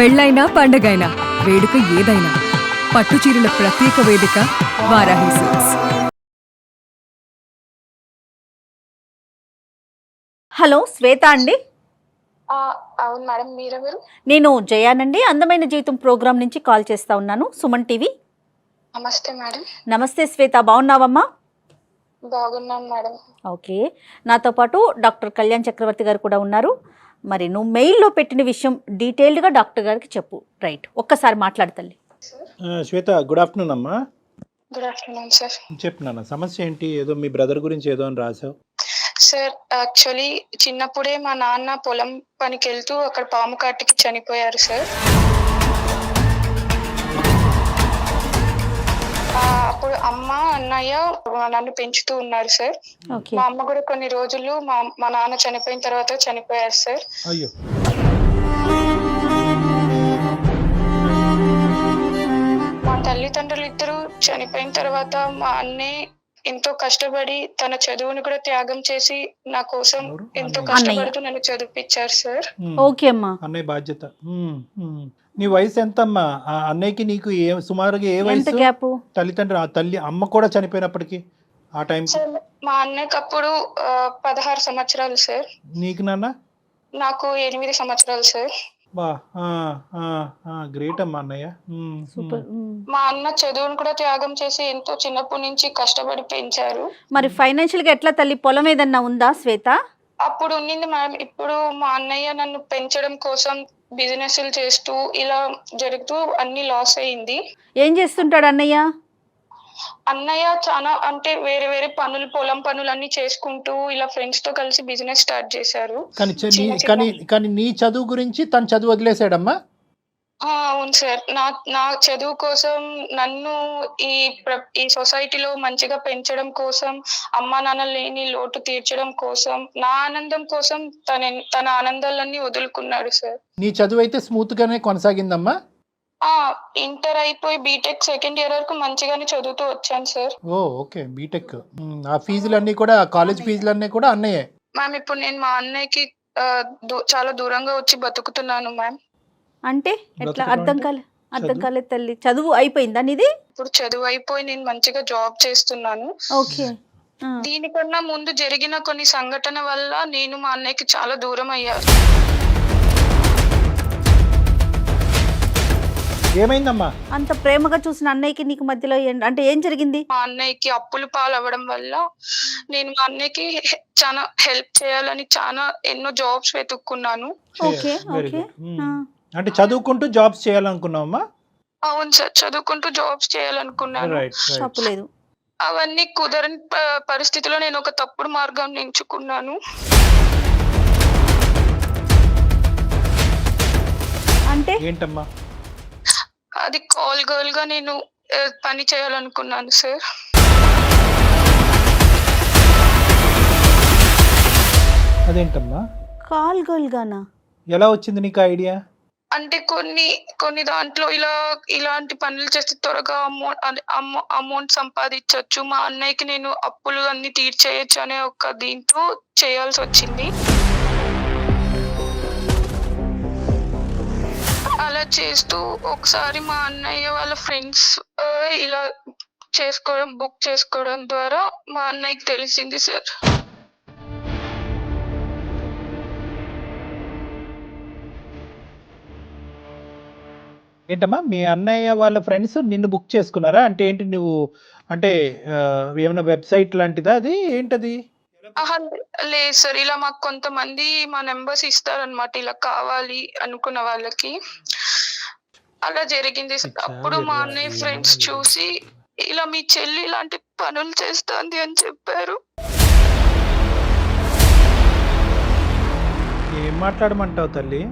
పెళ్ళైనా పండగైనా వేడుక ఏదైనా పట్టు చీరల ప్రత్యేక వేదిక వారాహి సిల్క్స్. హలో శ్వేత అండి. అవును మేడం, మీరెవరు? నేను జయానండి, అందమైన జీవితం ప్రోగ్రామ్ నుంచి కాల్ చేస్తా ఉన్నాను, సుమన్ టీవీ. నమస్తే మేడం. నమస్తే శ్వేత, బాగున్నావమ్మా? బాగున్నాను మేడం. ఓకే, నాతో పాటు డాక్టర్ కళ్యాణ్ చక్రవర్తి గారు కూడా ఉన్నారు. మరి నువ్వు మెయిల్లో పెట్టిన విషయం డీటెయిల్డ్గా డాక్టర్ గారికి చెప్పు. రైట్, ఒక్కసారి మాట్లాడతల్లి. శ్వేత, గుడ్ ఆఫ్టర్నూన్ అమ్మా. Good afternoon sir. చెప్పు నాన్న, సమస్య ఏంటి? ఏదో మీ బ్రదర్ గురించి ఏదో అని రాసావు. సార్, యాక్చువల్లీ చిన్నప్పుడే మా నాన్న పొలం పనికి వెళ్తూ అక్కడ పాము కాటికి చనిపోయారు సార్. అప్పుడు అమ్మ అన్నయ్య నన్ను పెంచుతూ ఉన్నారు సార్. మా అమ్మ కూడా కొన్ని రోజులు మా నాన్న చనిపోయిన తర్వాత చనిపోయారు సార్. అయ్యో. మా తల్లిదండ్రులు ఇద్దరు చనిపోయిన తర్వాత మా అన్నయ్య ఎంతో కష్టపడి తన చదువుని కూడా త్యాగం చేసి నా కోసం ఎంతో కష్టపడుతూ నన్ను చదివిపించారు సార్. ఓకే అమ్మా. అన్నయ్య బాధ్యత. నీ వయసు ఎంత అమ్మా? ఆ అన్నయ్యకి నీకు సుమారుగా ఏ వయసు? తల్లిదండ్రులు, ఆ తల్లి అమ్మ కూడా చనిపోయినప్పటికీ ఆ టైం? మా అన్నయ్యకి అప్పుడు 16 సంవత్సరాలు సార్. నీకు నాన్న? నాకు 8 సంవత్సరాలు సార్. బా, గ్రేట్ అమ్మా అన్నయ్య. మా అన్న చదువును కూడా త్యాగం చేసి ఎంతో చిన్నప్పటి నుంచి కష్టపడి పెంచారు. మరి ఫైనాన్షియల్ గా ఎట్లా తల్లి? పొలం ఏదన్నా ఉందా శ్వేత? అప్పుడు ఉన్నింది మేడం. ఇప్పుడు మా అన్నయ్య నన్ను పెంచడం కోసం బిజినెస్లు చేస్తూ ఇలా జరుగుతూ అన్ని లాస్ అయింది. ఏం చేస్తుంటాడు అన్నయ్య? అన్నయ్య చాలా అంటే వేరే వేరే పనులు, పొలం పనులు అన్ని చేసుకుంటూ ఇలా ఫ్రెండ్స్ తో కలిసి బిజినెస్ స్టార్ట్ చేశారు. కానీ నీ చదువు గురించి తను చదువు వదిలేసాడమ్మా? అవును సార్. నా చదువు కోసం నన్ను ఈ సొసైటీలో మంచిగా పెంచడం కోసం, అమ్మా నాన్న లేని లోటు తీర్చడం కోసం, నా ఆనందం కోసం తన ఆనందాలన్నీ వదులుకున్నాడు సార్. నీ చదువు అయితే స్మూత్ గానే కొనసాగిందమ్మా? ఇంటర్ అయిపోయి బీటెక్ సెకండ్ ఇయర్ వరకు మంచిగానే చదువుతూ వచ్చాను సార్. Okay, BTech. ఆ ఫీజులన్నీ కూడా, కాలేజ్ ఫీజులన్నీ కూడా అన్నయ్యే? మ్యామ్, ఇప్పుడు నేను మా అన్నయ్యకి చాలా దూరంగా వచ్చి బతుకుతున్నాను మ్యామ్. అంటే ఎట్లా? అర్థం కాలేదు తల్లి. చదువు అయిపోయిందా నీది? ఇప్పుడు చదువు అయిపోయి నేను మంచిగా జాబ్ చేస్తున్నాను. ఓకే. దీనికన్నా ముందు జరిగిన కొన్ని సంఘటన వల్ల నేను మా అన్నయ్యకి చాలా దూరం అయ్యాను. ఏమైందమ్మా? అంత ప్రేమగా చూసిన అన్నయ్యకి నీకు మధ్యలో అంటే ఏం జరిగింది? మా అన్నయ్యకి అప్పులు పాలవ్వడం వల్ల నేను మా అన్నయ్యకి చాలా హెల్ప్ చేయాలని చాలా ఎన్నో జాబ్స్ వెతుక్కున్నాను. ఓకే. అంటే చదువుకుంటూ జాబ్స్ చేయాలనుకున్నావమ్మా? అవును సార్, చదువుకుంటూ జాబ్స్ చేయాలనుకున్నాను. తప్పులేదు. అవన్నీ కుదరని పరిస్థితిలో నేను ఒక తప్పుడు మార్గాన్ని ఎంచుకున్నాను. అంటే ఏంటమ్మా? అది కాల్ గర్ల్ గా నేను పని చేయాలనుకున్నాను సార్. అదేంటమ్మా? కాల్ గర్ల్ గానా? ఎలా వచ్చింది నీకు ఐడియా? అంటే కొన్ని దాంట్లో ఇలాంటి పనులు చేస్తే త్వరగా అమౌంట్ సంపాదించవచ్చు, మా అన్నయ్యకి నేను అప్పులు అన్ని తీర్చేయచ్చు అనే ఒక దీంతో చేయాల్సి వచ్చింది. అలా చేస్తూ ఒకసారి మా అన్నయ్య వాళ్ళ ఫ్రెండ్స్ ఇలా బుక్ చేసుకోవడం ద్వారా మా అన్నయ్యకి తెలిసింది సార్. ఏంటమ్మా, మీ అన్నయ్య వాళ్ళ ఫ్రెండ్స్ నిన్ను బుక్ చేసుకున్నారా? అంటే ఏంటి, నువ్వు అంటే ఏమైనా వెబ్సైట్ లాంటిదా అది? ఏంటది? లేదు సార్, ఇలా మాకు కొంతమంది మా నెంబర్స్ ఇస్తారనమాట, ఇలా కావాలి అనుకున్న వాళ్ళకి. అలా జరిగింది. అప్పుడు మా అన్నయ్య ఫ్రెండ్స్ చూసి ఇలా మీ చెల్లి ఇలాంటి పనులు చేస్తుంది అని చెప్పారు. ఏం మాట్లాడమంటావు తల్లి?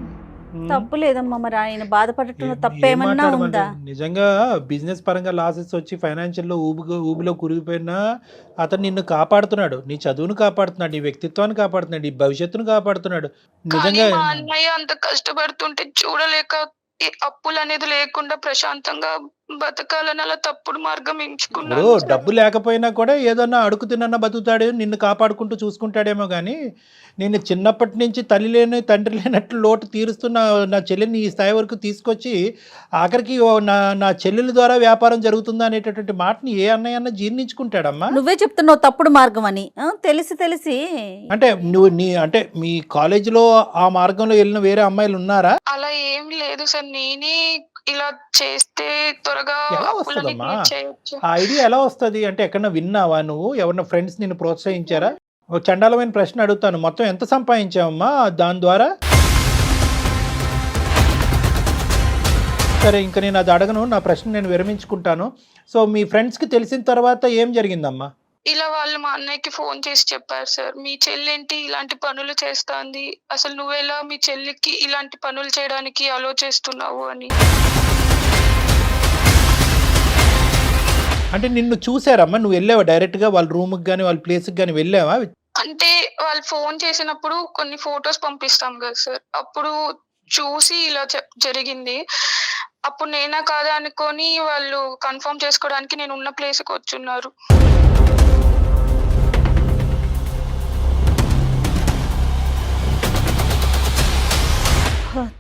తప్పు లేదమ్మా. మరి ఆయన బాధపడటం తప్పేమన్నా ఉందా? నిజంగా బిజినెస్ పరంగా లాసెస్ వచ్చి ఫైనాన్షియల్ లో ఊబిలో కురిగిపోయినా అతను నిన్ను కాపాడుతున్నాడు, నీ చదువును కాపాడుతున్నాడు, నీ వ్యక్తిత్వాన్ని కాపాడుతున్నాడు, నీ భవిష్యత్తును కాపాడుతున్నాడు. నిజంగా మా అన్నయ్య అంత కష్టపడుతుంటే చూడలేక అప్పులు అనేది లేకుండా ప్రశాంతంగా బతకాలని అలా తప్పుడు మార్గం ఇప్పుడు ఎంచుకున్నాను సార్. డబ్బు లేకపోయినా కూడా ఏదన్నా అడుగుతున్నా బతుకుతాడు, నిన్ను కాపాడుకుంటూ చూసుకుంటాడేమో కానీ నేను చిన్నప్పటి నుంచి తల్లి లేని తండ్రి లేనట్లు లోటు తీరుస్తున్న నా చెల్లిని ఈ స్థాయి వరకు తీసుకొచ్చి ఆఖరికి నా చెల్లెల ద్వారా వ్యాపారం జరుగుతుందా అనేటటువంటి మాటని ఏ అన్నయ్య అన్న జీర్ణించుకుంటాడమ్మా. నువ్వే చెప్తున్నావు తప్పుడు మార్గం అని. తెలిసి తెలిసి అంటే నువ్వు అంటే మీ కాలేజీలో ఆ మార్గంలో వెళ్ళిన వేరే అమ్మాయిలు ఉన్నారా? అలా ఏం లేదు సార్, నేనే ఇలా చేస్తే త్వరగా ఎలా అప్పులని వస్తుందమ్మా తీర్చేయొచ్చు. ఆ ఐడియా? ఎలా వస్తుంది అంటే ఎక్కడన్నా విన్నావా నువ్వు? ఎవరన్నా ఫ్రెండ్స్ నిన్ను ప్రోత్సహించారా? ఒక చండాలమైన ప్రశ్న అడుగుతాను, మొత్తం ఎంత సంపాదించావమ్మా దాని ద్వారా? సరే ఇంకా నేను అది అడగను, నా ప్రశ్న నేను విరమించుకుంటాను. సో మీ ఫ్రెండ్స్కి తెలిసిన తర్వాత ఏం జరిగిందమ్మా? ఇలా వాళ్ళు మా అన్నయ్యకి ఫోన్ చేసి చెప్పారు సార్, మీ చెల్లేంటి ఇలాంటి పనులు చేస్తాంది, అసలు నువ్వెలా మీ చెల్లికి ఇలాంటి పనులు చేయడానికి అలో చేస్తున్నావు అని. అంటే నిన్ను చూసారమ్మా? నువ్వు వెళ్ళావా డైరెక్ట్గా వాళ్ళ రూమ్కి కానీ వాళ్ళ ప్లేస్కి కానీ వెళ్ళావా? అంటే వాళ్ళు ఫోన్ చేసినప్పుడు కొన్ని ఫొటోస్ పంపిస్తాం కదా సార్, అప్పుడు చూసి ఇలా జరిగింది. అప్పుడు నేనా కాదా అనుకొని వాళ్ళు కన్ఫర్మ్ చేసుకోవడానికి నేను ఉన్న ప్లేస్కి వచ్చున్నారు.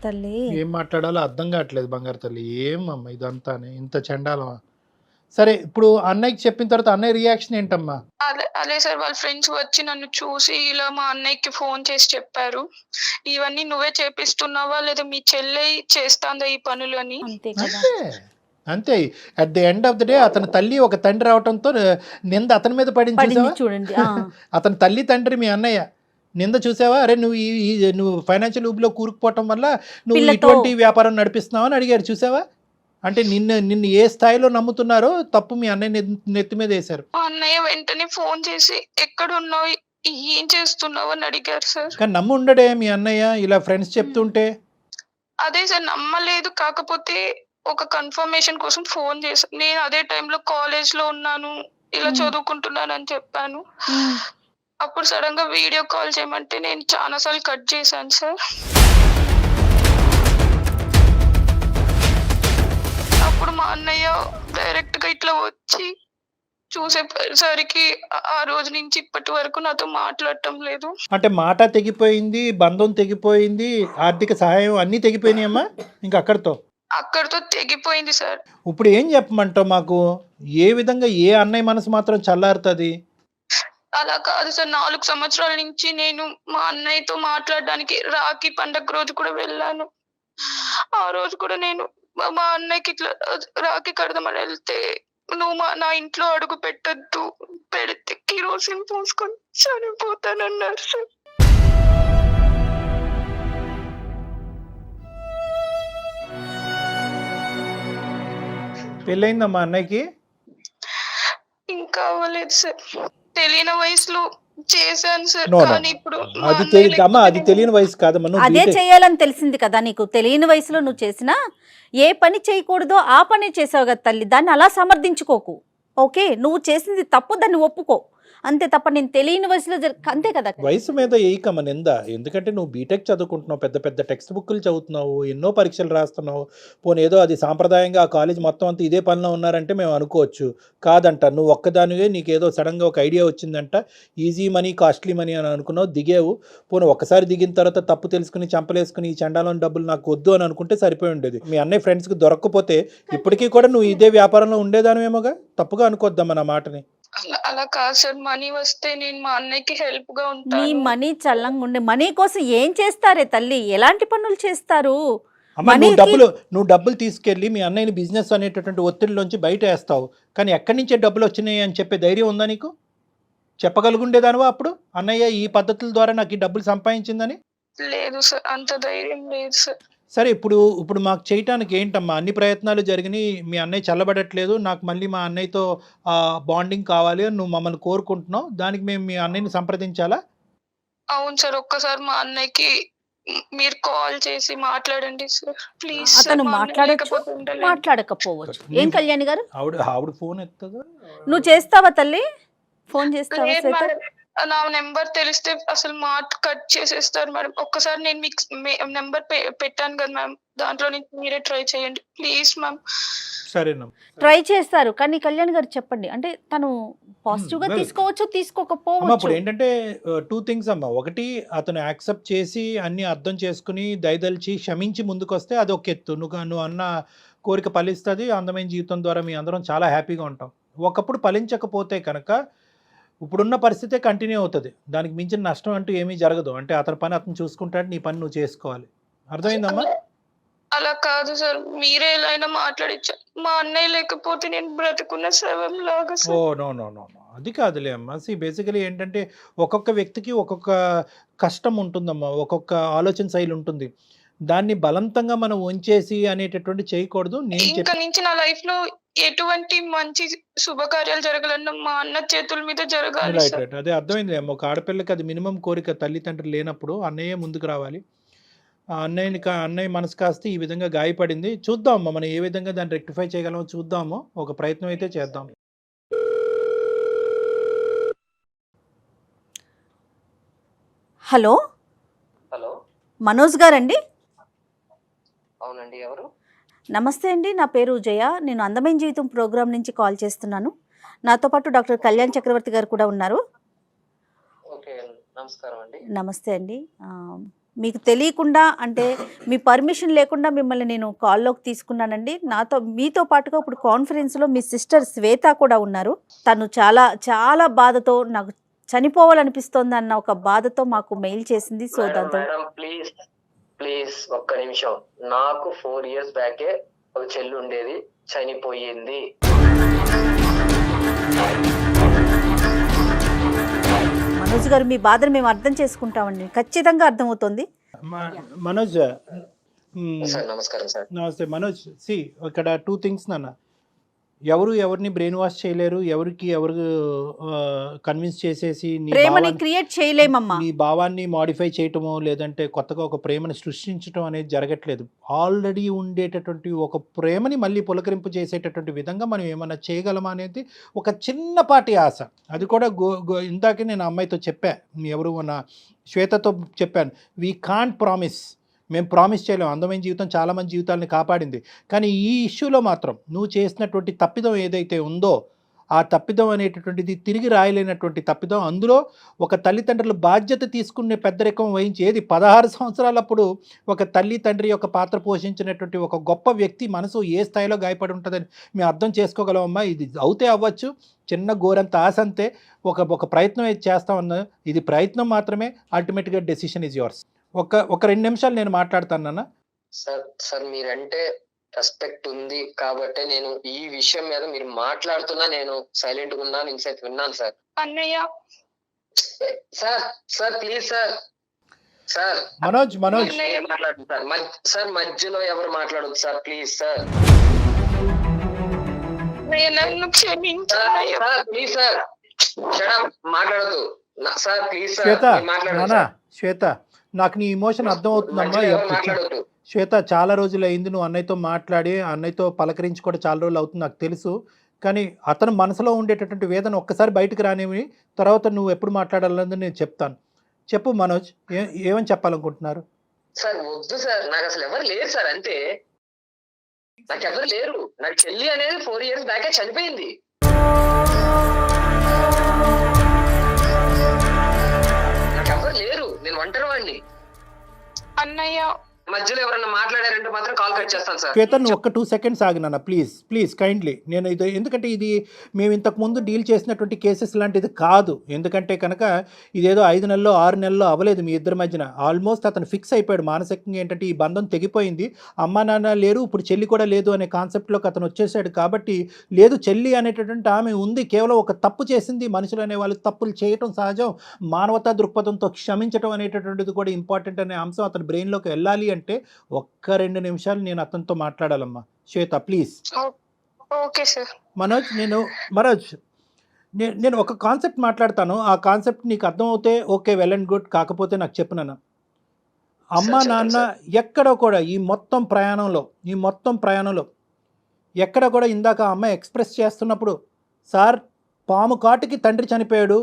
తల్లి ఏం మాట్లాడాలో అర్థం కావట్లేదు బంగారు తల్లి. ఏమమ్మా ఇదంతానే ఇంత చండాలమా? సరే ఇప్పుడు అన్నయ్యకి చెప్పిన తర్వాత అన్నయ్య రియాక్షన్ ఏంటమ్మా? అదే సార్, వాళ్ళ ఫ్రెండ్స్ వచ్చి నన్ను చూసి ఇలా మా అన్నయ్యకి ఫోన్ చేసి చెప్పారు, ఇవన్నీ నువ్వే చేపిస్తున్నావా లేదా మీ చెల్లె చేస్తాందా ఈ పనులు అని. అంతే కదా. అంతే at the end of the day అతని తల్లి ఒక తండ్రి అవటంతో నింద అతని మీద పడింది పడింది చూసావా? చూడండి. అతని తల్లి తండ్రి మీ అన్నయ్య నింద చూసావా? అరే నువ్వు నువ్వు ఫైనాన్షియల్ ఊబిలో కూరుకుపోవటం వల్ల నువ్వు ఇటువంటి వ్యాపారం నడిపిస్తున్నావు అని అడిగారు చూసావా? అంటే నిన్ను ఏ స్థాయిలో నమ్ముతున్నారో తప్పు మీ అన్నయ్య నెత్తి మీద వేశారు. మా అన్నయ్య వెంటనే ఫోన్ చేసి ఎక్కడున్నావు, ఏం చేస్తున్నావు అని అడిగారు సార్. కానీ నమ్ము ఉండడే మీ అన్నయ్య ఇలా ఫ్రెండ్స్ చెప్తుంటే? అదే సార్, నమ్మలేదు. కాకపోతే ఒక కన్ఫర్మేషన్ కోసం ఫోన్ చేశాను. నేను అదే టైంలో కాలేజ్ లో ఉన్నాను, ఇలా చదువుకుంటున్నాను అని చెప్పాను. అప్పుడు సడన్ గా వీడియో కాల్ చేయమంటే నేను చాలా సార్లు కట్ చేశాను సార్. అప్పుడు మా అన్నయ్య డైరెక్ట్ గా ఇట్లా వచ్చి చూసేసరికి ఆ రోజు నుంచి ఇప్పటి వరకు నాతో మాట్లాడటం లేదు. అంటే మాట తెగిపోయింది, బంధం తెగిపోయింది, ఆర్థిక సహాయం అన్నీ తెగిపోయినాయమ్మా ఇంకా అక్కడితో తెగిపోయింది సార్. ఇప్పుడు ఏం చెప్పమంటావు మాకు? ఏ విధంగా ఏ అన్నయ్య మనసు మాత్రం చల్లారుతుంది? అలా కాదు సార్, 4 సంవత్సరాల నుంచి నేను మా అన్నయ్యతో మాట్లాడడానికి రాఖీ పండగ రోజు కూడా వెళ్ళాను. ఆ రోజు కూడా నేను మా అన్నయ్యకి ఇట్లా రాఖీ కడదామని వెళ్తే, నువ్వు నా ఇంట్లో అడుగు పెట్టద్దు, పెడితే కిరోసిన్ పోసుకొని చనిపోతానన్నారు సార్. పెళ్ళయిందమ్మా అన్నయ్యకి? ఇంకా అవ్వలేదు సార్, తెలియని వయసులో చేశాను సార్. No, no. కానీ ఇప్పుడు మా అది అన్నయ్య తెలియదమ్మా, అది తెలియని వయసు కాదమ్మా. నువ్వు అదే బీటెక్ చేయాలని తెలిసింది కదా నీకు. తెలియని వయసులో నువ్వు చేసినా ఏ పని చేయకూడదో ఆ పని చేసావు కదా తల్లి. దాన్ని అలా సమర్థించుకోకు. ఓకే, నువ్వు చేసింది తప్పు, దాన్ని ఒప్పుకో అంతే తప్ప నేను తెలియని వయసులో అంతే కదా. వయసు మీద ఏకమ్మ నింద. ఎందుకంటే నువ్వు బీటెక్ చదువుకుంటున్నావు, పెద్ద పెద్ద టెక్స్ట్ బుక్లు చదువుతున్నావు, ఎన్నో పరీక్షలు రాస్తున్నావు. పోనీ ఏదో అది సాంప్రదాయంగా ఆ కాలేజ్ మొత్తం అంతా ఇదే పనిలో ఉన్నారంటే మేము అనుకోవచ్చు. కాదంట, నువ్వు ఒక్కదానివే నీకేదో సడన్గా ఒక ఐడియా వచ్చిందంట, ఈజీ మనీ కాస్ట్లీ మనీ అని అనుకున్నావు, దిగావు. పోనీ ఒక్కసారి దిగిన తర్వాత తప్పు తెలుసుకుని చంపలేసుకుని ఈ చండాలం డబ్బులు నాకు వద్దు అని అనుకుంటే సరిపోయి ఉండేది. మీ అన్నయ్య ఫ్రెండ్స్కి దొరక్కపోతే ఇప్పటికీ కూడా నువ్వు ఇదే వ్యాపారంలో ఉండేదానివేమోగా. తప్పుగా అనుకోద్దమ్మా నా మాటని. అలా కాదు సార్, మనీ వస్తే నేను మా అన్నయ్యకి హెల్ప్ గా నీ ఉంటాను. మనీ చల్లంగా ఉండే మనీ కోసం ఏం చేస్తారే తల్లి, ఎలాంటి పనులు చేస్తారు? అమ్మ నువ్వు డబ్బులు తీసుకెళ్ళి మీ అన్నయ్యని బిజినెస్ అనేటటువంటి ఒత్తిడిలోంచి బయట వేస్తావు, కానీ ఎక్కడి నుంచే డబ్బులు వచ్చినాయి అని చెప్పే ధైర్యం ఉందా నీకు? చెప్పగలుగుండేదానివా అప్పుడు అన్నయ్య ఈ పద్ధతుల ద్వారా నాకు ఈ డబ్బులు సంపాదించిందని? లేదు సార్, అంత ధైర్యం లేదు సార్. సరే ఇప్పుడు మాకు చేయటానికి ఏంటమ్మా? అన్ని ప్రయత్నాలు జరిగినాయి, మీ అన్నయ్య చల్లబడట్లేదు, నాకు మళ్ళీ మా అన్నయ్యతో బాండింగ్ కావాలి అని నువ్వు మమ్మల్ని కోరుకుంటున్నావు. దానికి మేము మీ అన్నయ్యని సంప్రదించాలా? అవును సార్, ఒక్కసారి మా అన్నయ్యకి మీరు కాల్ చేసి మాట్లాడండి సార్ ప్లీజ్. అతను మాట్లాడకపోవచ్చు. ఏం కళ్యాణి గారు, ఆవిడ ఫోన్ ఎత్తదా? నువ్వు చేస్తావా తల్లి? ఫోన్ చేస్తావా? నా నెంబర్ తెలిస్తే అసలు మాట కట్ చేసేస్తారు మేడం. ఒక్కసారి నేను మీకు నెంబర్ పెట్టాను కదా మ్యామ్, దాంట్లో నుంచి మీరే ట్రై చేయండి ప్లీజ్ మ్యామ్. సరేనమ్మా. ట్రై చేస్తారు కానీ కళ్యాణ్ గారు చెప్పండి, అంటే తను పాజిటివ్ గా well, తీసుకోవచ్చు అమ్మ తీసుకోకపోవచ్చు. ఇప్పుడు ఏంటంటే 2 థింగ్స్ అమ్మ. ఒకటి, అతను యాక్సెప్ట్ చేసి అన్ని అర్థం చేసుకుని దయదలిచి క్షమించి ముందుకొస్తే అది ఒక ఎత్తు. నువ్వు అన్న కోరిక ఫలిస్తుంది, అందమైన జీవితం ద్వారా మీ అందరం చాలా హ్యాపీగా ఉంటాం. ఒకప్పుడు ఫలించకపోతే కనుక ఇప్పుడున్న పరిస్థితే కంటిన్యూ అవుతుంది. దానికి మించిన నష్టం అంటూ ఏమీ జరగదు. అంటే అతని పని అతను చూసుకుంటాడు, నీ పని నువ్వు చేసుకోవాలి. అర్థమైందమ్మా? అలా కాదు సార్, మీరే ఎలా అయినా మాట్లాడించారు. మా అన్నయ్య లేకపోతే నేను బ్రతుకున్న శవం లాగా ఓ sir. No no no no, అది కాదులే అమ్మా. బేసికలీ ఏంటంటే ఒక్కొక్క వ్యక్తికి ఒక్కొక్క కష్టం ఉంటుందమ్మా, ఒక్కొక్క ఆలోచన శైలి ఉంటుంది. దాన్ని బలవంతంగా మనం ఉంచేసి అనేటటువంటి చేయకూడదు. నేను ఇంకా నుంచి నా లైఫ్ లో ఎటువంటి మంచి శుభకార్యాలు జరగాలన్నా మా అన్న చేతుల మీద జరగాలి రైట్ సార్. రైట్ అదే అర్థమైంది అమ్మ. ఒక ఆడపిల్లకి అది మినిమం కోరిక. తల్లిదండ్రులు లేనప్పుడు అన్నయ్య ముందుకు రావాలి. ఆ అన్నయ్య మనసు కాస్త ఈ విధంగా గాయపడింది. చూద్దాం అమ్మ, మనం ఏ విధంగా దాన్ని రెక్టిఫై చేయగలమో చూద్దాము. ఒక ప్రయత్నం అయితే చేద్దాం. హలో హలో, మనోజ్ గారండి? అవునండి. ఎవరు? నమస్తే అండి, నా పేరు జయ. నేను అందమైన జీవితం ప్రోగ్రాం నుంచి కాల్ చేస్తున్నాను. నాతో పాటు డాక్టర్ కళ్యాణ్ చక్రవర్తి గారు కూడా ఉన్నారు. ఓకే, నమస్కారం అండి. నమస్తే అండి. మీకు తెలియకుండా, అంటే మీ పర్మిషన్ లేకుండా మిమ్మల్ని నేను కాల్లోకి తీసుకున్నానండి. మీతో పాటుగా ఇప్పుడు కాన్ఫరెన్స్లో మీ సిస్టర్ శ్వేత కూడా ఉన్నారు. తను చాలా చాలా బాధతో, నాకు చనిపోవాలనిపిస్తోంది అన్న ఒక బాధతో మాకు మెయిల్ చేసింది. సో దాంతో మేడం ప్లీజ్ ప్లీజ్ ఒక్క నిమిషం. నాకు 4 years బ్యాకే ఒక చెల్లి ఉండేది, చనిపోయింది. మనోజ్ గారు, మీ బాధను మేము అర్థం చేసుకుంటామండి, ఖచ్చితంగా అర్థమవుతుంది. మనోజ్, సార్ నమస్కారం సార్. నమస్తే మనోజ్. ఇక్కడ 2 థింగ్స్ నాన్న. ఎవరిని బ్రెయిన్ వాష్ చేయలేరు, ఎవరు కన్విన్స్ చేసేసి ప్రేమని క్రియేట్ చేయలేమమ్మా. నీ భావాన్ని మాడిఫై చేయటమో లేదంటే కొత్తగా ఒక ప్రేమని సృష్టించడం అనేది జరగట్లేదు. ఆల్రెడీ ఉండేటటువంటి ఒక ప్రేమని మళ్ళీ పులకరింపు చేసేటటువంటి విధంగా మనం ఏమన్నా చేయగలమా అనేది ఒక చిన్నపాటి ఆశ. అది కూడా ఇందాకే నేను అమ్మాయితో చెప్పా, ఎవరు మన శ్వేతతో చెప్పాను. వీ కాంట్ ప్రామిస్, మేము ప్రామిస్ చేయలేము. అందమైన జీవితం చాలామంది జీవితాలని కాపాడింది. కానీ ఈ ఇష్యూలో మాత్రం నువ్వు చేసినటువంటి తప్పిదం ఏదైతే ఉందో, ఆ తప్పిదం అనేటటువంటిది తిరిగి రాయలేనటువంటి తప్పిదం. అందులో ఒక తల్లిదండ్రుల బాధ్యత తీసుకునే పెద్దరికం వహించి, ఏది 16 సంవత్సరాలప్పుడు ఒక తల్లి తండ్రి యొక్క పాత్ర పోషించినటువంటి ఒక గొప్ప వ్యక్తి మనసు ఏ స్థాయిలో గాయపడి ఉంటుందని మేము అర్థం చేసుకోగలమమ్మా. ఇది అవుతే అవ్వచ్చు, చిన్న గోరంత ఆశ అంతే. ఒక ప్రయత్నం అయితే చేస్తామన్నా, ఇది ప్రయత్నం మాత్రమే. అల్టిమేట్గా డెసిషన్ ఈజ్ యువర్స్. ఒక 2 నిమిషాలు నేను మాట్లాడతాను. సార్ మీరంటే రెస్పెక్ట్ ఉంది కాబట్టి నేను ఈ విషయం మీద మీరు మాట్లాడుతున్నా నేను సైలెంట్ గా ఉన్నాను, ఇన్సైట్ విన్నాను సార్. అన్నయ్య సార్ ప్లీజ్ సార్ మనోజ్ మాట్లాడండి సార్. మధ్యలో ఎవరు మాట్లాడదు సార్, ప్లీజ్ సార్. నన్ను క్షమించు ప్లీజ్ సార్, మాట్లాడదు సార్, ప్లీజ్ శ్వేత, సార్ మాట్లాడండి. శ్వేత, నాకు నీ ఇమోషన్ అర్థమవుతుందమ్మా. మాట్లాడద్దు శ్వేత, చాలా రోజులు అయింది నువ్వు అన్నయ్యతో మాట్లాడి, అన్నయ్యతో పలకరించి కూడా చాలా రోజులు అవుతుంది నాకు తెలుసు. కానీ అతను మనసులో ఉండేటటువంటి వేదన ఒక్కసారి బయటకు రానివి, తర్వాత నువ్వు ఎప్పుడు మాట్లాడాలన్నది నేను చెప్తాను. చెప్పు మనోజ్, ఏమని చెప్పాలనుకుంటున్నారు? సార్ వద్దు సార్, నాకు అసలు ఎవరు లేరు సార్, అంతే. నాకు ఎవరు లేరు. నాకు చెల్లి అనేది 4 years బ్యాకే చనిపోయింది. నాకు ఎవరు లేరు, నేను ఒంటరి వాడిని. అన్నయ్య మధ్యలో ఎవరన్నా మాట్లాడారంటే మాత్రం కాల్ కట్ చేస్తాను సార్. శ్వేత, నువ్వు ఒక్క 2 seconds ఆగినా ప్లీజ్ కైండ్లీ. నేను ఇది ఎందుకంటే ఇది మేము ఇంతకుముందు డీల్ చేసినటువంటి కేసెస్ లాంటిది కాదు. ఎందుకంటే కనుక ఇదేదో 5 నెలల్లో 6 నెలల్లో అవ్వలేదు మీ ఇద్దరి మధ్యన. ఆల్మోస్ట్ అతను ఫిక్స్ అయిపోయాడు మానసికంగా. ఏంటంటే ఈ బంధం తెగిపోయింది, అమ్మా నాన్న లేరు, ఇప్పుడు చెల్లి కూడా లేదు అనే కాన్సెప్ట్లోకి అతను వచ్చేసాడు. కాబట్టి లేదు, చెల్లి అనేటటువంటి ఆమె ఉంది, కేవలం ఒక తప్పు చేసింది. మనుషులు అనే వాళ్ళు తప్పులు చేయటం సహజం. మానవతా దృక్పథంతో క్షమించడం అనేటటువంటిది కూడా ఇంపార్టెంట్ అనే అంశం అతని బ్రెయిన్లోకి వెళ్ళాలి అంటే ఒక్క 2 నిమిషాలు నేను అతనితో మాట్లాడాలమ్మా. Shweta please. Okay sir. Manoj, నేను ఒక కాన్సెప్ట్ మాట్లాడతాను. ఆ కాన్సెప్ట్ నీకు అర్థమవుతే ఓకే, వెల్ అండ్ గుడ్. కాకపోతే నాకు చెప్పు నాన్న, అమ్మ నాన్న ఎక్కడ కూడా ఈ మొత్తం ప్రయాణంలో ఎక్కడ కూడా ఇందాక అమ్మాయి ఎక్స్ప్రెస్ చేస్తున్నప్పుడు, సార్ పాము కాటుకి తండ్రి చనిపోయాడు,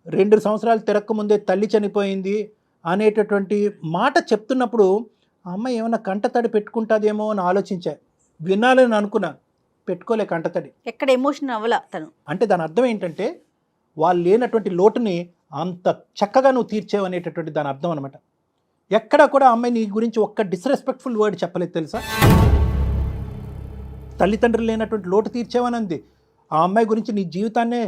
2 సంవత్సరాలు తిరక్కముందే తల్లి చనిపోయింది అనేటటువంటి మాట చెప్తున్నప్పుడు ఆ అమ్మాయి ఏమైనా కంటతడి పెట్టుకుంటుందేమో అని ఆలోచించా, వినాలని అనుకున్నా, పెట్టుకోలే కంటతడి. ఎక్కడ ఎమోషన్ అవ్వలా తను. అంటే దాని అర్థం ఏంటంటే వాళ్ళు లేనటువంటి లోటుని అంత చక్కగా నువ్వు తీర్చేవు అనేటటువంటి దాని అర్థం అనమాట. ఎక్కడా కూడా అమ్మాయి నీ గురించి ఒక్క డిస్రెస్పెక్ట్ఫుల్ వర్డ్ చెప్పలేదు తెలుసా. తల్లిదండ్రులు లేనటువంటి లోటు తీర్చేవని అంది. ఆ అమ్మాయి గురించి నీ జీవితాన్నే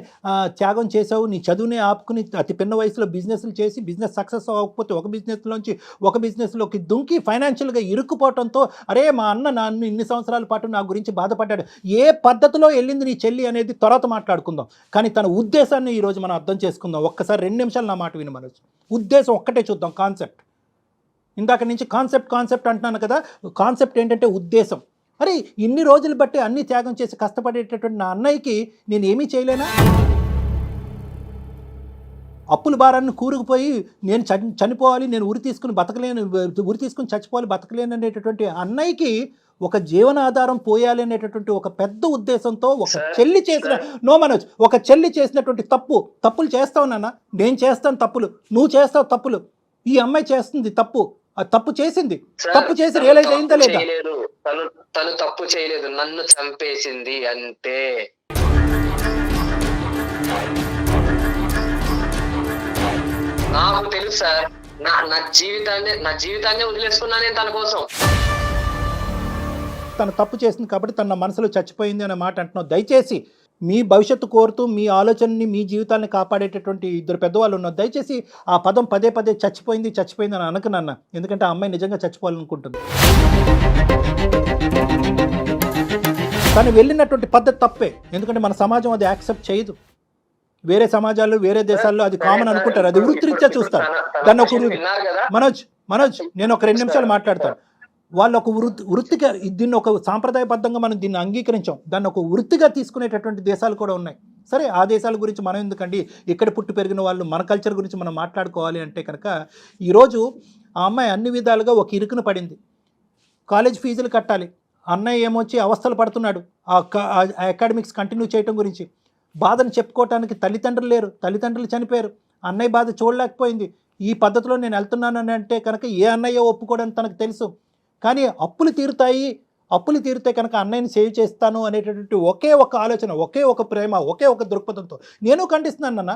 త్యాగం చేసావు, నీ చదువునే ఆపుకుని అతి పిన్న వయసులో బిజినెస్లు చేసి బిజినెస్ సక్సెస్ అవ్వకపోతే ఒక బిజినెస్లోంచి ఒక బిజినెస్లోకి దుంకి ఫైనాన్షియల్గా ఇరుక్కుపోవడంతో అరే మా అన్న నన్ను ఇన్ని సంవత్సరాల పాటు నా గురించి బాధపడ్డాడు. ఏ పద్ధతిలో వెళ్ళింది నీ చెల్లి అనేది తర్వాత మాట్లాడుకుందాం, కానీ తన ఉద్దేశాన్ని ఈరోజు మనం అర్థం చేసుకుందాం. ఒక్కసారి 2 నిమిషాలు నా మాట విని మనసు ఉద్దేశం ఒక్కటే చూద్దాం. కాన్సెప్ట్ ఇందాక నుంచి కాన్సెప్ట్ అంటున్నాను కదా, కాన్సెప్ట్ ఏంటంటే ఉద్దేశం. అరే ఇన్ని రోజులు బట్టి అన్ని త్యాగం చేసి కష్టపడేటటువంటి నా అన్నయ్యకి నేను ఏమీ చేయలేనా? అప్పుల భారాన్ని కూరుకుపోయి నేను చనిపోవాలి, నేను ఉరి తీసుకుని చచ్చిపోవాలి, బతకలేను అనేటటువంటి అన్నయ్యకి ఒక జీవనాధారం పోయాలి అనేటటువంటి ఒక పెద్ద ఉద్దేశంతో ఒక చెల్లి చేసిన మనోజ్ ఒక చెల్లి చేసినటువంటి తప్పులు చేస్తావు నాన్న, నేను చేస్తాను తప్పులు, నువ్వు చేస్తావు తప్పులు, ఈ అమ్మాయి చేస్తుంది తప్పు, ఆ తప్పు చేసింది, తప్పు చేసి రియలైజ్ అయిందా లేదా? తను తప్పు చేయలేదు, నన్ను చంపేసింది అంతే. నాకు తెలుసు సార్, నా జీవితాన్ని వదిలేసుకున్నా నేను తన కోసం. తను తప్పు చేసింది కాబట్టి తన మనసులో చచ్చిపోయింది అనే మాట అంటున్నావు. దయచేసి మీ భవిష్యత్తు కోరుతూ మీ ఆలోచనని మీ జీవితాన్ని కాపాడేటటువంటి 2 పెద్దవాళ్ళు ఉన్నారు. దయచేసి ఆ పదం పదే చచ్చిపోయింది అని అనకనన్న, ఎందుకంటే ఆ అమ్మాయి నిజంగా చచ్చిపోవాలనుకుంటుంది. తను వెళ్ళినటువంటి పద్ధతి తప్పే, ఎందుకంటే మన సమాజం అది యాక్సెప్ట్ చేయదు. వేరే సమాజాలు వేరే దేశాల్లో అది కామన్ అనుకుంటారు, అది వృత్తిరీత్యా చూస్తారు. దాన్ని ఒక మనోజ్ నేను ఒక 2 నిమిషాలు మాట్లాడతాను. వాళ్ళు ఒక వృత్తిగా దీన్ని ఒక సాంప్రదాయబద్ధంగా మనం దీన్ని అంగీకరించాం, దాన్ని ఒక వృత్తిగా తీసుకునేటటువంటి దేశాలు కూడా ఉన్నాయి. సరే ఆ దేశాల గురించి మనం ఎందుకండి, ఇక్కడ పుట్టి పెరిగిన వాళ్ళు మన కల్చర్ గురించి మనం మాట్లాడుకోవాలి అంటే కనుక ఈరోజు ఆ అమ్మాయి అన్ని విధాలుగా ఒక ఇరుకున పడింది. కాలేజ్ ఫీజులు కట్టాలి, అన్నయ్య ఏమొచ్చి అవస్థలు పడుతున్నాడు ఆ అకాడమిక్స్ కంటిన్యూ చేయడం గురించి. బాధను చెప్పుకోవటానికి తల్లిదండ్రులు లేరు, తల్లిదండ్రులు చనిపోయారు, అన్నయ్య బాధ చూడలేకపోయింది. ఈ పద్ధతిలో నేను వెళ్తున్నానని అంటే కనుక ఏ అన్నయ్య ఒప్పుకోవడానికి తనకు తెలుసు. కానీ అప్పులు తీరుతాయి కనుక అన్నయ్యని సేవ్ చేస్తాను అనేటటువంటి ఒకే ఒక ఆలోచన, ఒకే ఒక ప్రేమ, ఒకే ఒక దృక్పథంతో నేను ఖండిస్తున్నాను అన్న.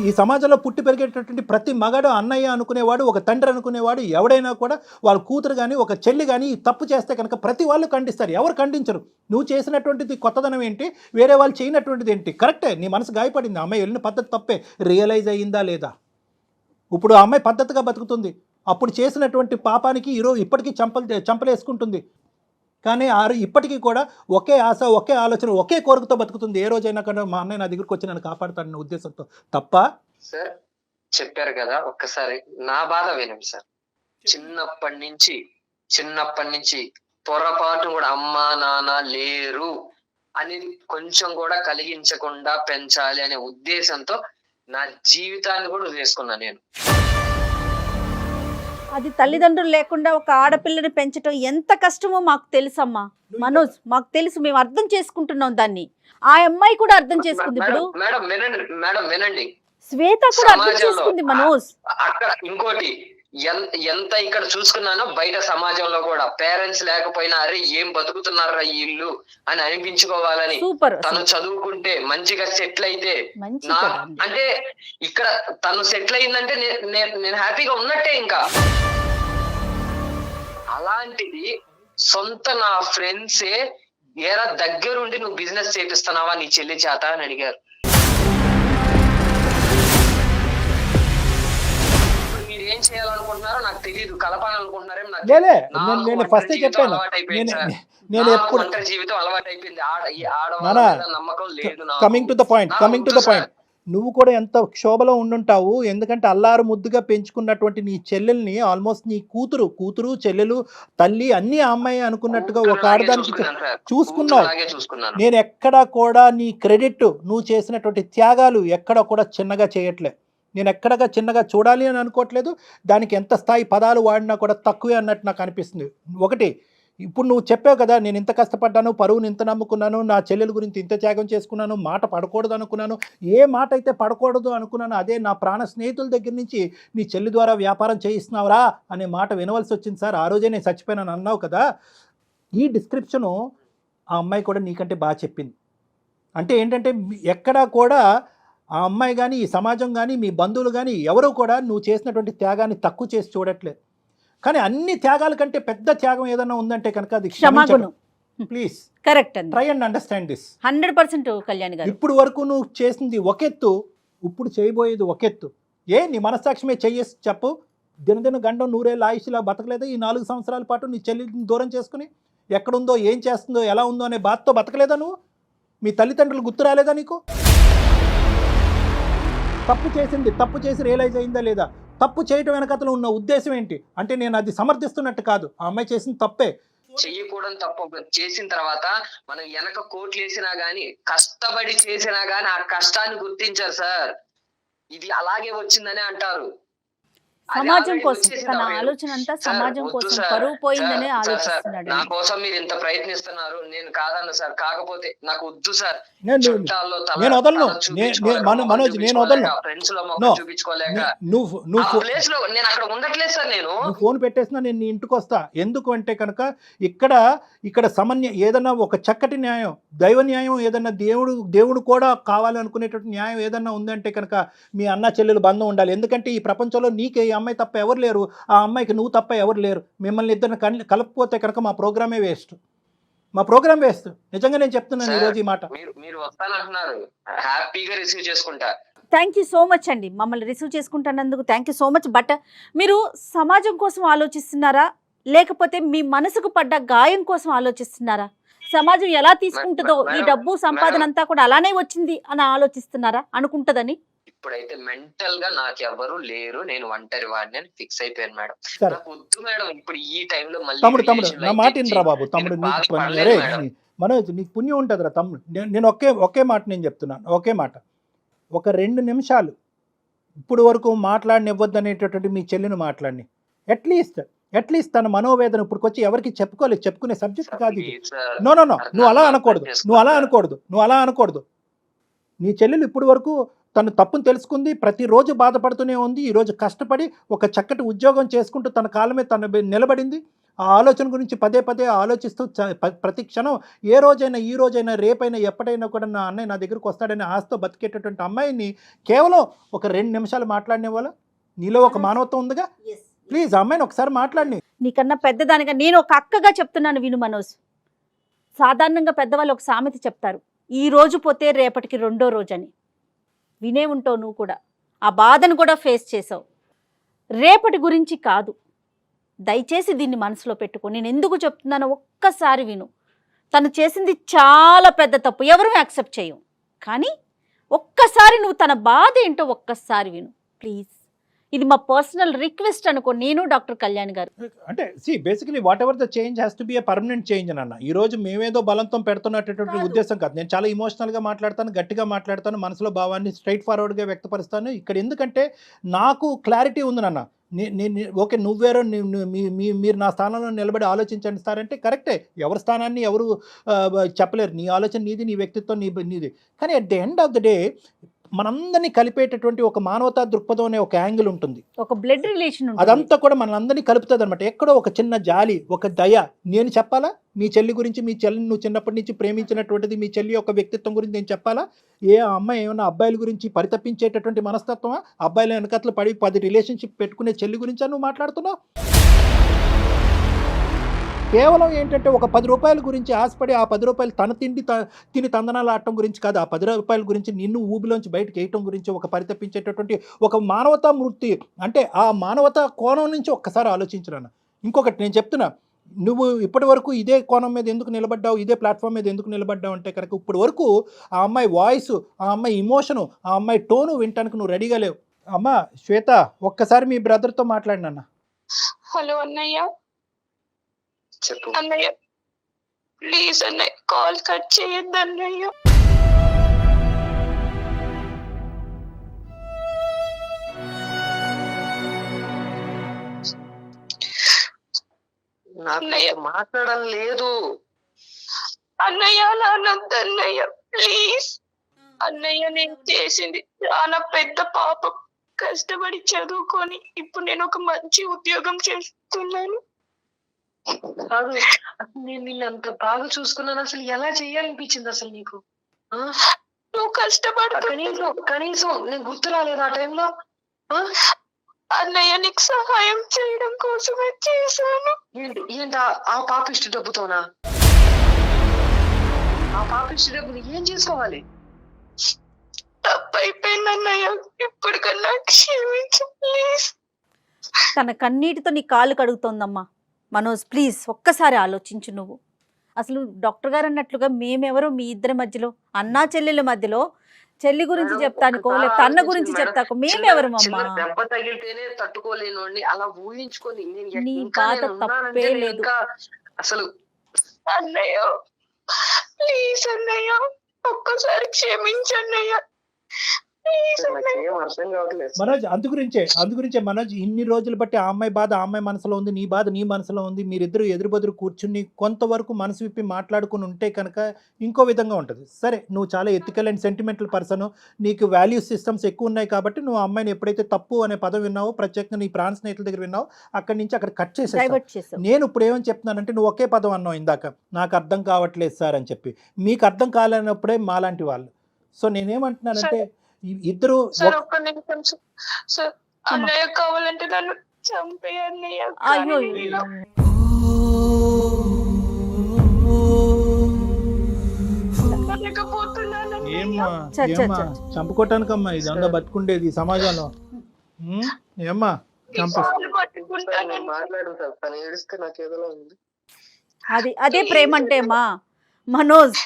ఈ సమాజంలో పుట్టి పెరిగేటటువంటి ప్రతి మగాడు అన్నయ్య అనుకునేవాడు, ఒక తండ్రి అనుకునేవాడు, ఎవడైనా కూడా వాళ్ళ కూతురు కానీ ఒక చెల్లి కానీ ఈ తప్పు చేస్తే కనుక ప్రతి వాళ్ళు ఖండిస్తారు, ఎవరు ఖండించరు. నువ్వు చేసినటువంటిది కొత్తదనం ఏంటి, వేరే వాళ్ళు చేయనటువంటిది ఏంటి? కరెక్టే, నీ మనసు గాయపడింది, అమ్మాయి వెళ్ళిన పద్ధతి తప్పే, రియలైజ్ అయ్యిందా లేదా? ఇప్పుడు ఆ అమ్మాయి పద్ధతిగా బతుకుతుంది, అప్పుడు చేసినటువంటి పాపానికి ఈరోజు ఇప్పటికీ చంపలేసుకుంటుంది. కానీ ఇప్పటికీ కూడా ఒకే ఆశ, ఒకే ఆలోచన, ఒకే కోరికతో బతుకుతుంది. ఏ రోజైనా కూడా మా అన్నయ్య నా దగ్గరికి వచ్చి నన్ను కాపాడుతాడన్న ఉద్దేశంతో తప్ప. సార్ చెప్పారు కదా, ఒక్కసారి నా బాధ వినండి సార్. చిన్నప్పటి నుంచి పొరపాటు కూడా అమ్మా నాన్న లేరు అనేది కొంచెం కూడా కలిగించకుండా పెంచాలి అనే ఉద్దేశంతో నా జీవితాన్ని కూడా వదిలేసుకున్నాను నేను. అది తల్లిదండ్రులు లేకుండా ఒక ఆడపిల్లని పెంచడం ఎంత కష్టమో మాకు తెలుసమ్మా మనోజ్, మాకు తెలుసు, మేము అర్థం చేసుకుంటున్నాం దాన్ని. ఆ అమ్మాయి కూడా అర్థం చేసుకుంది. ఇప్పుడు మేడం వినండి, శ్వేత కూడా అర్థం చేసుకుంది మనోజ్. అక్కడ ఇంకోటి ఎంత ఇక్కడ చూసుకున్నానో బయట సమాజంలో కూడా పేరెంట్స్ లేకపోయినా అరే ఏం బతుకుతున్నారా వీళ్ళు అని అనిపించుకోవాలని. సూపర్. తను చదువుకుంటే మంచిగా సెటిల్ అయితే అంటే ఇక్కడ తను సెటిల్ అయిందంటే నేను హ్యాపీగా ఉన్నట్టే. ఇంకా అలాంటిది సొంత నా ఫ్రెండ్సే ఏరా దగ్గరుండి నువ్వు బిజినెస్ చేపిస్తున్నావా నీ చెల్లి చేత అని అడిగారు. ఏం చేయాలనుకుంటున్నారో నాకు తెలియదు, కలపాలనుకుంటున్నారేమో నాకు జీవితం అలవాటు అయిపోయింది. ఆడవాళ్ళ నమ్మకం లేదు. కమింగ్ టు ద పాయింట్, నువ్వు కూడా ఎంత క్షోభలో ఉండుంటావు. ఎందుకంటే అల్లారు ముద్దుగా పెంచుకున్నటువంటి నీ చెల్లెల్ని ఆల్మోస్ట్ నీ కూతురు చెల్లెలు తల్లి అన్ని అమ్మాయి అనుకున్నట్టుగా ఒక ఆడదానికి చూసుకున్నావు. నేను ఎక్కడా కూడా నీ క్రెడిట్, నువ్వు చేసినటువంటి త్యాగాలు ఎక్కడా కూడా చిన్నగా చేయట్లే. నేను ఎక్కడగా చిన్నగా చూడాలి అని అనుకోవట్లేదు. దానికి ఎంత స్థాయి పదాలు వాడినా కూడా తక్కువే అన్నట్టు నాకు అనిపిస్తుంది. ఒకటి, ఇప్పుడు నువ్వు చెప్పావు కదా, నేను ఇంత కష్టపడ్డాను, పరువుని ఇంత నమ్ముకున్నాను, నా చెల్లెల గురించి ఇంత త్యాగం చేసుకున్నాను, మాట పడకూడదు అనుకున్నాను, ఏ మాట అయితే పడకూడదు అనుకున్నాను అదే నా ప్రాణ స్నేహితుల దగ్గర నుంచి నీ చెల్లి ద్వారా వ్యాపారం చేయిస్తున్నావురా అనే మాట వినవలసి వచ్చింది సార్. ఆ రోజే నేను చచ్చిపోయానని అన్నావు కదా. ఈ డిస్క్రిప్షను ఆ అమ్మాయి కూడా నీకంటే బాగా చెప్పింది. అంటే ఏంటంటే ఎక్కడా కూడా ఆ అమ్మాయి కానీ, ఈ సమాజం కానీ, మీ బంధువులు కానీ ఎవరు కూడా నువ్వు చేసినటువంటి త్యాగాన్ని తక్కువ చేసి చూడట్లేదు. కానీ అన్ని త్యాగాల కంటే పెద్ద త్యాగం ఏదైనా ఉందంటే కనుక అది క్షమాగుణం. ప్లీజ్ కరెక్ట్ అండి, try and understand this. 100% Kalyan గారు. ఇప్పుడు వరకు నువ్వు చేసింది ఒకెత్తు, ఇప్పుడు చేయబోయేది ఒకెత్తు. నీ మనస్సాక్షిమే చెయ్యేసి చెప్పు. దినదిన గండం నూరేళ్ళ ఆయుష్లా బతకలేదా ఈ 4 సంవత్సరాల పాటు నీ చెల్లిని దూరం చేసుకుని? ఎక్కడుందో, ఏం చేస్తుందో, ఎలా ఉందో అనే బాధతో బతకలేదా నువ్వు? మీ తల్లిదండ్రులు గుర్తు రాలేదా నీకు? తప్పు చేసింది, తప్పు చేసి రియలైజ్ అయిందా లేదా? తప్పు చేయటం వెనకతలో ఉన్న ఉద్దేశం ఏంటి అంటే నేను అది సమర్థిస్తున్నట్టు కాదు, ఆ అమ్మాయి చేసింది తప్పే. చెయ్యకూడదు తప్పు చేసిన తర్వాత మనం వెనక కోట్లు వేసినా గానీ, కష్టపడి చేసినా గానీ ఆ కష్టాన్ని గుర్తించారు సార్. ఇది అలాగే వచ్చిందనే అంటారు. సమాజం కోసం తన ఆలోచన అంతా సమాజం కోసం, పరువు పోయిందనే ఆలోచిస్తున్నాడు. నా కోసం మీరు ఇంత ప్రయత్నిస్తున్నారు, నేను కాదన్న సార్. కాకపోతే నాకు వద్దు సార్. నేను వదలను మనోజ్, నేను వదలను. ఫ్రెండ్స్ లో చూపించుకోలేక నువ్వు ప్లేస్ లో నేను అక్కడ ఉండట్లేదు సార్. నేను ఫోన్ పెట్టేసినా నేను నీ ఇంటికి వస్తా. ఎందుకు అంటే కనుక ఇక్కడ సమన్య ఏదన్నా ఒక చక్కటి న్యాయం, దైవ న్యాయం, ఏదన్నా దేవుడు కూడా కావాలనుకునేటువంటి న్యాయం ఏదన్నా ఉందంటే కనుక మీ అన్న చెల్లెలు బంధం ఉండాలి. ఎందుకంటే ఈ ప్రపంచంలో నీకే ఈ అమ్మాయి తప్ప ఎవరు లేరు, ఆ అమ్మాయికి నువ్వు తప్ప ఎవరు లేరు. మిమ్మల్ని ఇద్దరిని కలపకపోతే కనుక మా ప్రోగ్రామే వేస్ట్. నిజంగా నేను చెప్తున్నాను ఈరోజు ఈ మాట. మీరు వస్తానంటున్నారు, హ్యాపీగా రిసీవ్ చేసుకుంటా. థ్యాంక్ యూ సో మచ్ అండి, మమ్మల్ని రిసీవ్ చేసుకుంటున్నందుకు thank you so much. But మీరు సమాజం కోసం ఆలోచిస్తున్నారా, లేకపోతే మీ మనసుకు పడ్డ గాయం కోసం ఆలోచిస్తున్నారా? సమాజం ఎలా తీసుకుంటుందో, ఈ డబ్బు సంపాదన అంతా కూడా అలానే వచ్చింది అని ఆలోచిస్తున్నారా? అనుకుంటదని ఇప్పుడైతే మెంటల్ గా నాకు ఎవరు లేరు, నేను ఒంటరి వాడిని అని ఫిక్స్ అయిపోయాను మేడం. నాకు వద్దు మేడం ఇప్పుడు ఈ టైంలో మళ్ళీ. తమ్ముడు నా మాట వినరా బాబు. తమ్ముడు మనోజ్ నీకు పుణ్యం ఉంటుందిరా తమ్ముడు. నేను ఒకే మాట నేను చెప్తున్నాను, ఒకే మాట. ఒక 2 నిమిషాలు ఇప్పుడు వరకు మాట్లాడనివ్వద్దు అనేటటువంటి మీ చెల్లిని మాట్లాడి అట్లీస్ట్ తన మనోవేదన ఇప్పుడుకొచ్చి ఎవరికి చెప్పుకునే సబ్జెక్ట్ కాదు ఇది. నో నువ్వు అలా అనకూడదు. నీ చెల్లెలు ఇప్పుడు వరకు తను తప్పును తెలుసుకుంది, ప్రతిరోజు బాధపడుతూనే ఉంది. ఈరోజు కష్టపడి ఒక చక్కటి ఉద్యోగం చేసుకుంటూ తన కాళ్ళ మీద తను నిలబడింది. ఆ ఆలోచన గురించి పదే ఆలోచిస్తూ ప్రతి క్షణం ఈ రోజైనా రేపైనా ఎప్పటికైనా కూడా నా అన్నయ్య నా దగ్గరకు వస్తాడని ఆశతో బతికేటటువంటి అమ్మాయిని కేవలం ఒక 2 నిమిషాలు మాట్లాడిన వాళ్ళ నీలో ఒక మానవత్వం ఉందిగా. ప్లీజ్ అమ్మాయిని ఒకసారి మాట్లాడి. నీకన్నా పెద్దదానిగా నేను ఒక అక్కగా చెప్తున్నాను, విను మనోజ్. సాధారణంగా పెద్దవాళ్ళు ఒక సామెత చెప్తారు, ఈ రోజు పోతే రేపటికి రెండో రోజు అని. వినే ఉంటావు నువ్వు కూడా, ఆ బాధను కూడా ఫేస్ చేసావు. రేపటి గురించి కాదు, దయచేసి దీన్ని మనసులో పెట్టుకో. నేను ఎందుకు చెప్తున్నానో ఒక్కసారి విను. తను చేసింది చాలా పెద్ద తప్పు, ఎవరూ యాక్సెప్ట్ చేయం. కానీ ఒక్కసారి నువ్వు తన బాధ ఏంటో ఒక్కసారి విను ప్లీజ్. ఇది మా పర్సనల్ రిక్వెస్ట్ అనుకో, నేను డాక్టర్ కళ్యాణ్ గారు. అంటే basically what ever the change has to be a permanent change అన్న. ఈ రోజు మేమేదో బలంతో పెడుతున్నటువంటి ఉద్దేశం కాదు. నేను చాలా ఇమోషనల్గా మాట్లాడతాను, గట్టిగా మాట్లాడతాను, మనసులో భావాన్ని స్ట్రైట్ ఫార్వర్డ్గా వ్యక్తపరుస్తాను. ఇక్కడ ఎందుకంటే నాకు క్లారిటీ ఉంది నాన్న. ఓకే నువ్వేరో మీరు నా స్థానంలో నిలబడి ఆలోచించండి సార్ అంటే కరెక్టే. ఎవరి స్థానాన్ని ఎవరు చెప్పలేరు. నీ ఆలోచన నీది, నీ వ్యక్తిత్వం నీది. కానీ at the end of the day మనందరినీ కలిపేటటువంటి ఒక మానవతా దృక్పథం అనే ఒక యాంగిల్ ఉంటుంది, ఒక బ్లడ్ రిలేషన్, అదంతా కూడా మనందరినీ కలుపుతుంది అనమాట. ఎక్కడో ఒక చిన్న జాలి, ఒక దయ. నేను చెప్పాలా మీ చెల్లి గురించి? మీ చెల్లిని నువ్వు చిన్నప్పటి నుంచి ప్రేమించినటువంటిది మీ చెల్లి యొక్క వ్యక్తిత్వం గురించి నేను చెప్పాలా? అమ్మాయి ఏమన్నా అబ్బాయిల గురించి పరితపించేటటువంటి మనస్తత్వమా? అబ్బాయిల వెనకట్లు పడి 10 రిలేషన్షిప్ పెట్టుకునే చెల్లి గురించా నువ్వు మాట్లాడుతున్నావు? కేవలం ఏంటంటే ఒక 10 రూపాయల గురించి ఆశపడి ఆ 10 రూపాయలు తన తిని తందనాలు ఆడటం గురించి కాదు, ఆ 10 రూపాయల గురించి నిన్ను ఊబిలోంచి బయటకు వేయటం గురించి ఒక పరితపించేటటువంటి ఒక మానవతా మూర్తి. అంటే ఆ మానవతా కోణం నుంచి ఒక్కసారి ఆలోచించరాను. ఇంకొకటి నేను చెప్తున్నా, నువ్వు ఇప్పటి వరకు ఇదే కోణం మీద ఎందుకు నిలబడ్డావు, ఇదే ప్లాట్ఫామ్ మీద ఎందుకు నిలబడ్డావు అంటే కనుక ఇప్పటి వరకు ఆ అమ్మాయి వాయిస్, ఆ అమ్మాయి ఇమోషను, ఆ అమ్మాయి టోను వినటానికి నువ్వు రెడీగా లేవు. అమ్మా శ్వేత, ఒక్కసారి మీ బ్రదర్తో మాట్లాడినన్నా. హలో అన్నయ్య. చెప్పు అన్నయ్య ప్లీజ్ అన్నయ్య, కాల్ కట్ చేయొద్దు అన్నయ్య. నాకు అన్నయ్య. మాట్లాడడం లేదు. అన్నయ్య అలా అనొద్దు అన్నయ్య, ప్లీజ్ అన్నయ్య. నేను చేసింది చాలా పెద్ద పాపం. కష్టపడి చదువుకొని ఇప్పుడు నేను ఒక మంచి ఉద్యోగం చేస్తున్నాను. కాదు, అసలు నేను నిన్ను అంత బాగా చూసుకున్నాను, అసలు ఎలా చేయాలనిపించింది అసలు నీకు? ఆ? నువ్వు కష్టపడుతున్నా కనీసం నేను గుర్తు రాలేదు ఆ టైంలో. అన్నయ్య, నీకు సహాయం చేయడం కోసమే చేశాను. ఏంటి ఆ పాపిష్టి డబ్బుతోనా? ఆ పాపిష్టి డబ్బుని ఏం చేసుకోవాలి? తప్పైపోయింది అన్నయ్య, ఇప్పటికన్నా క్షమించు ప్లీజ్. తన కన్నీటితో నీ కాళ్ళు కడుగుతోందమ్మా. మనోజ్ ప్లీజ్ ఒక్కసారి ఆలోచించు. నువ్వు అసలు డాక్టర్ గారు అన్నట్లుగా మేమెవరో మీ ఇద్దరి మధ్యలో, అన్నా చెల్లెల మధ్యలో, చెల్లి గురించి చెప్తానుకో లేకపోతే అన్న గురించి చెప్తాకో, మేమెవరు అమ్మా? దెబ్బ తగిలితేనే తట్టుకోలేను అలా ఊహించుకొని నీ బాధ తప్పే లేదు. అసలు అన్నయ్య ప్లీజ్ అన్నయ్య, ఒక్కసారి క్షమించన్నయ్య ప్లీజ్ అన్నయ్య. నాకేం అర్థం కావట్లేదు. మనోజ్ అందుగురించే మనోజ్ ఇన్ని రోజులు బట్టి ఆ అమ్మాయి బాధ ఆ అమ్మాయి మనసులో ఉంది, నీ బాధ నీ మనసులో ఉంది. మీరిద్దరు ఎదురుబెదురు కూర్చుని కొంతవరకు మనసు విప్పి మాట్లాడుకుని ఉంటే కనుక ఇంకో విధంగా ఉంటుంది. సరే, నువ్వు చాలా ఎథికల్ అండ్ సెంటిమెంటల్ పర్సన్, నీకు వాల్యూ సిస్టమ్స్ ఎక్కువ ఉన్నాయి కాబట్టి నువ్వు ఆ అమ్మాయిని ఎప్పుడైతే తప్పు అనే పదం విన్నావో, ప్రత్యేకంగా నీ ప్రాణ స్నేహితుల దగ్గర విన్నావు, అక్కడి నుంచి అక్కడ కట్ చేసేసావు. డైవర్ట్ చేసావు. నేను ఇప్పుడు ఏమని చెప్తున్నానంటే, నువ్వు ఒకే పదం అన్నావు ఇందాక, నాకు అర్థం కావట్లేదు సార్ అని చెప్పి. మీకు అర్థం కాలేనప్పుడే మాలాంటి వాళ్ళు. సో నేనేమంటున్నానంటే ఇద్దరు సార్ ఒక్క నిమిషం సార్. అన్నయ్య కావాలంటే నన్ను చంపే అన్నయ్య. అయ్యో ఏమ్మా చంపుకోవటానికమ్మా ఇదంతా బతుకుండేది ఈ సమాజంలో. ఏమ్మా మాట్లాడు సార్, తను ఏడిస్తే నాకు ఏదోలా ఉంది. అదే ప్రేమ అంటే మా మనోజ్,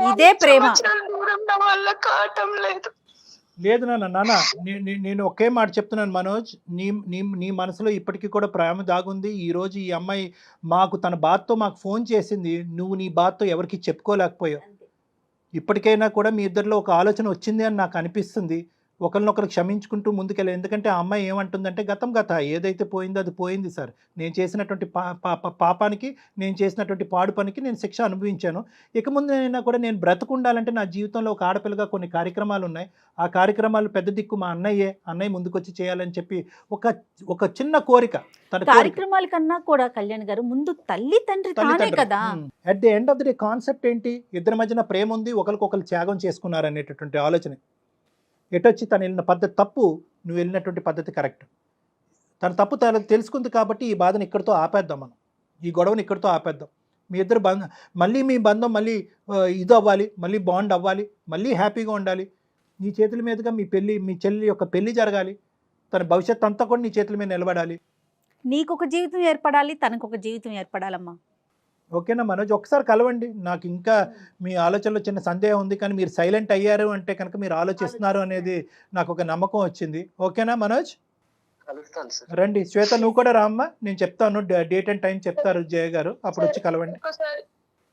ఇదే ప్రేమ. దూరం నా వల్ల కావటం లేదు. లేదు నాన్న, నేను ఒకే మాట చెప్తున్నాను మనోజ్, నీ మనసులో ఇప్పటికీ కూడా ప్రేమ దాగుంది. ఈరోజు ఈ అమ్మాయి తన బాధతో మాకు ఫోన్ చేసింది, నువ్వు నీ బాధతో ఎవరికి చెప్పుకోలేకపోయావు. ఇప్పటికైనా కూడా మీ ఇద్దరిలో ఒక ఆలోచన వచ్చింది అని నాకు అనిపిస్తుంది. ఒకరినొకరు క్షమించుకుంటూ ముందుకెళ్ళాలి. ఎందుకంటే ఆ అమ్మాయి ఏమంటుందంటే, గత ఏదైతే పోయిందో అది పోయింది సార్. నేను చేసినటువంటి పాపానికి, నేను చేసినటువంటి పాడు పనికి నేను శిక్ష అనుభవించాను. ఇక ముందైనా కూడా నేను బ్రతుకుండాలంటే నా జీవితంలో ఒక ఆడపిల్లగా కొన్ని కార్యక్రమాలు ఉన్నాయి. ఆ కార్యక్రమాలు పెద్ద దిక్కు మా అన్నయ్య ముందుకొచ్చి చేయాలని చెప్పి ఒక చిన్న కోరిక. కార్యక్రమాల కన్నా కూడా కళ్యాణ్ గారు ముందు తల్లి తండ్రి తానే కదా. At the end of the day concept ఏంటి? ఇద్దరి మధ్యన ప్రేమ ఉంది, ఒకరికొకరు త్యాగం చేసుకున్నారు అనేటటువంటి ఆలోచన. ఎటొచ్చి తను వెళ్ళిన పద్ధతి తప్పు, నువ్వు వెళ్ళినటువంటి పద్ధతి కరెక్ట్. తన తప్పు తెలుసుకుంది కాబట్టి ఈ బాధను ఇక్కడితో ఆపేద్దాం, మనం ఈ గొడవను ఇక్కడితో ఆపేద్దాం. మీ ఇద్దరు మీ బంధం మళ్ళీ ఇది అవ్వాలి, మళ్ళీ బాండ్ అవ్వాలి, మళ్ళీ హ్యాపీగా ఉండాలి. నీ చేతుల మీదుగా మీ చెల్లి యొక్క పెళ్లి జరగాలి. తన భవిష్యత్తు అంతా కూడా నీ చేతుల మీద నిలబడాలి. నీకు ఒక జీవితం ఏర్పడాలి, తనకు ఒక జీవితం ఏర్పడాలమ్మా. ఓకేనా మనోజ్? ఒకసారి కలవండి. నాకు ఇంకా మీ ఆలోచనలో చిన్న సందేహం ఉంది, కానీ మీరు సైలెంట్ అయ్యారు అంటే కనుక మీరు ఆలోచిస్తున్నారు అనేది నాకు ఒక నమ్మకం వచ్చింది. ఓకేనా మనోజ్? కలుస్తాను సార్. రండి శ్వేత, నువ్వు కూడా రామ్మా. నేను చెప్తాను, డేట్ అండ్ టైం చెప్తారు జయ గారు, అప్పుడు వచ్చి కలవండి.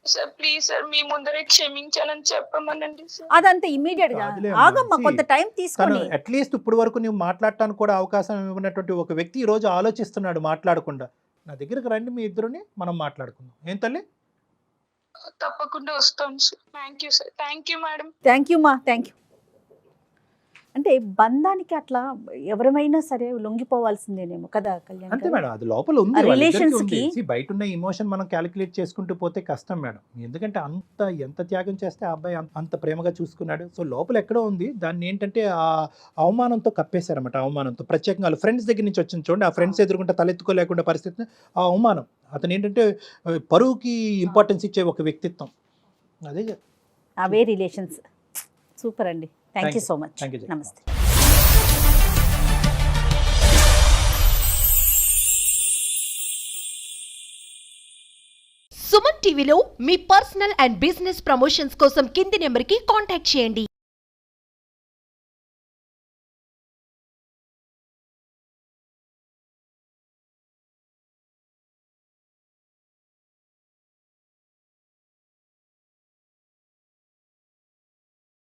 సార్ ప్లీజ్ సార్, మీ ముందరే క్షమించాలని చెప్పమనండి సార్. అదంతా ఇమీడియట్ గా ఆగమ్మా, కొంత టైం తీసుకొని. అట్లీస్ట్ ఇప్పుడు వరకు నువ్వు మాట్లాడటానికి కూడా అవకాశం ఇవ్వనటువంటి ఒక వ్యక్తి ఈ రోజు ఆలోచిస్తున్నాడు మాట్లాడకుండా. నా దగ్గరకు రండి, మీ ఇద్దరుని మనం మాట్లాడుకుందాం. ఏం తల్లి? తప్పకుండా వస్తాను sir. Thank you sir. Thank you madam. Thank you మా, థ్యాంక్ యూ. అంటే బంధానికి అట్లా ఎవరమైనా సరే లొంగిపోవాల్సిందేనేమో కదా కళ్యాణ్? అంతే మేడం, అది లోపల ఉంది. రిలేషన్స్ కి బయట ఉన్న ఇమోషన్ మనం క్యాలిక్యులేట్ చేసుకుంటూ పోతే కష్టం మేడం. ఎందుకంటే ఎంత త్యాగం చేస్తే ఆ అబ్బాయి అంత ప్రేమగా చూసుకున్నాడు. సో లోపల ఎక్కడో ఉంది. దాన్ని ఏంటంటే ఆ అవమానంతో కప్పేశారన్నమాట. అవమానంతో ప్రత్యేకంగా వాళ్ళ ఫ్రెండ్స్ దగ్గర నుంచి వచ్చింది చూడండి, ఆ ఫ్రెండ్స్ ఎదురుకుంటే తలెత్తుకోలేకుండా పరిస్థితి. ఆ అవమానం, అతను ఏంటంటే పరువుకి ఇంపార్టెన్స్ ఇచ్చే ఒక వ్యక్తిత్వం. అవే రిలేషన్స్. సూపర్ అండి. Thank you so much. నమస్తే. సుమన్ టీవీలో మీ పర్సనల్ అండ్ బిజినెస్ ప్రమోషన్స్ కోసం కింది నెంబర్కి కాంటాక్ట్ చేయండి.